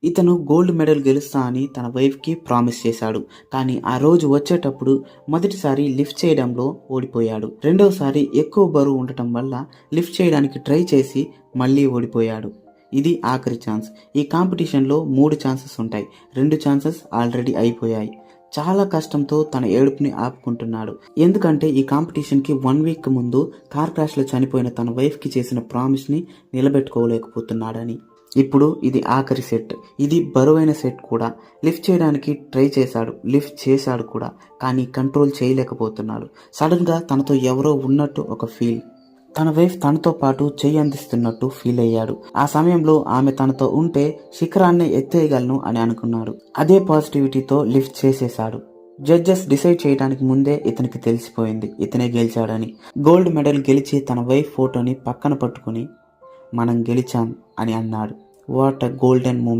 ఇతను gold medal గెలుస్తా అని తన వైఫ్కి ప్రామిస్ చేశాడు. కానీ ఆ రోజు వచ్చేటప్పుడు మొదటిసారి లిఫ్ట్ చేయడంలో ఓడిపోయాడు. రెండోసారి ఎక్కువ బరువు ఉండటం వల్ల లిఫ్ట్ చేయడానికి ట్రై చేసి మళ్ళీ ఓడిపోయాడు. ఇది ఆఖరి ఛాన్స్. ఈ కాంపిటీషన్లో 3 ఛాన్సెస్ ఉంటాయి. 2 ఛాన్సెస్ ఆల్రెడీ అయిపోయాయి. చాలా కష్టంతో తన ఏడుపుని ఆపుకుంటున్నాడు. ఎందుకంటే ఈ కాంపిటీషన్కి 1 వీక్ ముందు కార్ క్రాష్లో చనిపోయిన తన వైఫ్కి చేసిన ప్రామిస్ని నిలబెట్టుకోలేకపోతున్నాడని. ఇప్పుడు ఇది ఆఖరి సెట్. ఇది బరువైన సెట్ కూడా. లిఫ్ట్ చేయడానికి ట్రై చేశాడు, లిఫ్ట్ చేశాడు కూడా. కానీ కంట్రోల్ చేయలేకపోతున్నాడు. సడన్గా తనతో ఎవరో ఉన్నట్టు ఒక ఫీల్. తన వైఫ్ తనతో పాటు చెయ్యి అందిస్తున్నట్టు ఫీల్ అయ్యాడు. ఆ సమయంలో ఆమె తనతో ఉంటే శిఖరాన్ని ఎత్తేయగలను అని అనుకున్నాడు. అదే పాజిటివిటీతో లిఫ్ట్ చేసేశాడు. జడ్జెస్ డిసైడ్ చేయడానికి ముందే ఇతనికి తెలిసిపోయింది ఇతనే గెలిచాడని. గోల్డ్ మెడల్ గెలిచి తన వైఫ్ ఫోటోని పక్కన పట్టుకుని మనం గెలిచాం అని అన్నాడు. What a golden moment.